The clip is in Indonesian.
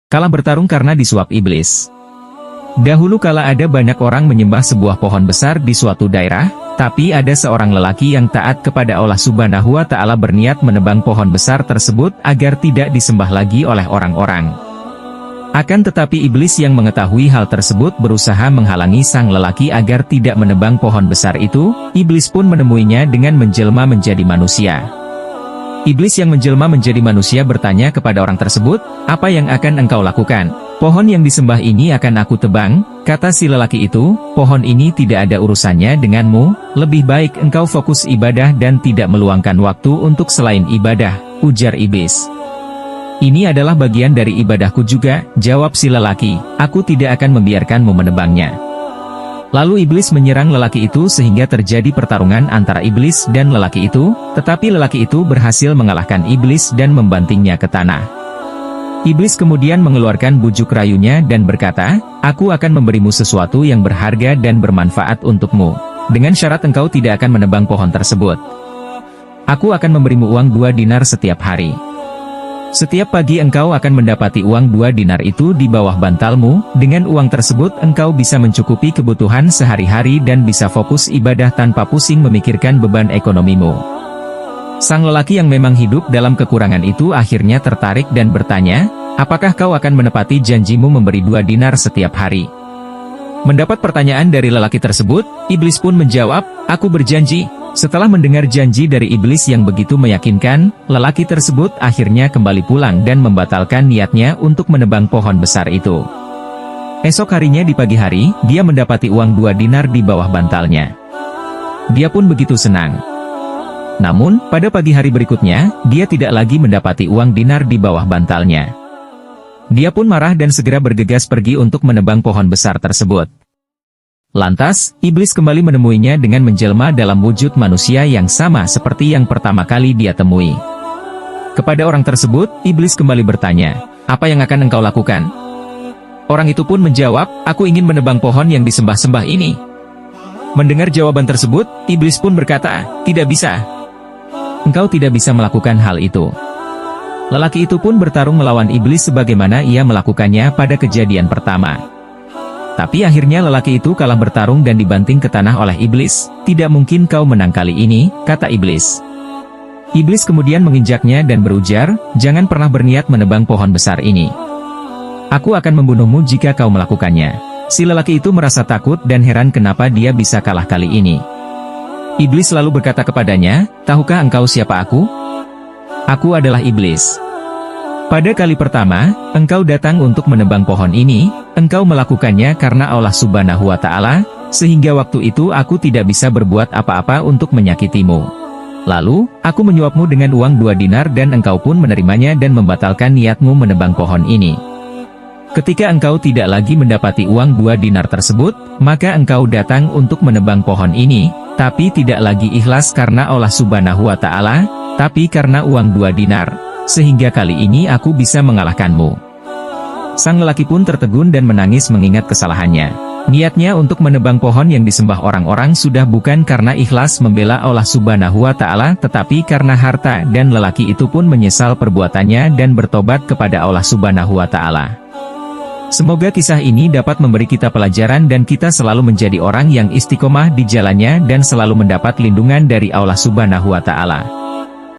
Kalah bertarung karena disuap iblis. Dahulu kala ada banyak orang menyembah sebuah pohon besar di suatu daerah, tapi ada seorang lelaki yang taat kepada Allah Subhanahu wa Ta'ala berniat menebang pohon besar tersebut agar tidak disembah lagi oleh orang-orang. Akan tetapi iblis yang mengetahui hal tersebut berusaha menghalangi sang lelaki agar tidak menebang pohon besar itu. Iblis pun menemuinya dengan menjelma menjadi manusia. Iblis yang menjelma menjadi manusia bertanya kepada orang tersebut, "Apa yang akan engkau lakukan?" "Pohon yang disembah ini akan aku tebang," kata si lelaki itu. "Pohon ini tidak ada urusannya denganmu, lebih baik engkau fokus ibadah dan tidak meluangkan waktu untuk selain ibadah," ujar iblis. "Ini adalah bagian dari ibadahku juga," jawab si lelaki, "aku tidak akan membiarkanmu menebangnya." Lalu iblis menyerang lelaki itu sehingga terjadi pertarungan antara iblis dan lelaki itu, tetapi lelaki itu berhasil mengalahkan iblis dan membantingnya ke tanah. Iblis kemudian mengeluarkan bujuk rayunya dan berkata, "Aku akan memberimu sesuatu yang berharga dan bermanfaat untukmu, dengan syarat engkau tidak akan menebang pohon tersebut. Aku akan memberimu uang 2 dinar setiap hari. Setiap pagi engkau akan mendapati uang 2 dinar itu di bawah bantalmu. Dengan uang tersebut engkau bisa mencukupi kebutuhan sehari-hari dan bisa fokus ibadah tanpa pusing memikirkan beban ekonomimu." Sang lelaki yang memang hidup dalam kekurangan itu akhirnya tertarik dan bertanya, "Apakah kau akan menepati janjimu memberi 2 dinar setiap hari?" Mendapat pertanyaan dari lelaki tersebut, iblis pun menjawab, "Aku berjanji." Setelah mendengar janji dari iblis yang begitu meyakinkan, lelaki tersebut akhirnya kembali pulang dan membatalkan niatnya untuk menebang pohon besar itu. Esok harinya di pagi hari, dia mendapati uang 2 dinar di bawah bantalnya. Dia pun begitu senang. Namun, pada pagi hari berikutnya, dia tidak lagi mendapati uang dinar di bawah bantalnya. Dia pun marah dan segera bergegas pergi untuk menebang pohon besar tersebut. Lantas, iblis kembali menemuinya dengan menjelma dalam wujud manusia yang sama seperti yang pertama kali dia temui. Kepada orang tersebut, iblis kembali bertanya, "Apa yang akan engkau lakukan?" Orang itu pun menjawab, "Aku ingin menebang pohon yang disembah-sembah ini." Mendengar jawaban tersebut, iblis pun berkata, "Tidak bisa. Engkau tidak bisa melakukan hal itu." Lelaki itu pun bertarung melawan iblis sebagaimana ia melakukannya pada kejadian pertama. Tapi akhirnya lelaki itu kalah bertarung dan dibanting ke tanah oleh iblis. "Tidak mungkin kau menang kali ini," kata iblis. Iblis kemudian menginjaknya dan berujar, "Jangan pernah berniat menebang pohon besar ini. Aku akan membunuhmu jika kau melakukannya." Si lelaki itu merasa takut dan heran kenapa dia bisa kalah kali ini. Iblis lalu berkata kepadanya, "Tahukah engkau siapa aku? Aku adalah iblis. Pada kali pertama, engkau datang untuk menebang pohon ini, engkau melakukannya karena Allah Subhanahu wa Ta'ala, sehingga waktu itu aku tidak bisa berbuat apa-apa untuk menyakitimu. Lalu, aku menyuapmu dengan uang 2 dinar dan engkau pun menerimanya dan membatalkan niatmu menebang pohon ini. Ketika engkau tidak lagi mendapati uang 2 dinar tersebut, maka engkau datang untuk menebang pohon ini, tapi tidak lagi ikhlas karena Allah Subhanahu wa Ta'ala, tapi karena uang 2 dinar. Sehingga kali ini aku bisa mengalahkanmu." Sang lelaki pun tertegun dan menangis mengingat kesalahannya. Niatnya untuk menebang pohon yang disembah orang-orang sudah bukan karena ikhlas membela Allah Subhanahu wa Ta'ala, tetapi karena harta, dan lelaki itu pun menyesal perbuatannya dan bertobat kepada Allah Subhanahu wa Ta'ala. Semoga kisah ini dapat memberi kita pelajaran dan kita selalu menjadi orang yang istiqomah di jalannya dan selalu mendapat lindungan dari Allah Subhanahu wa Ta'ala.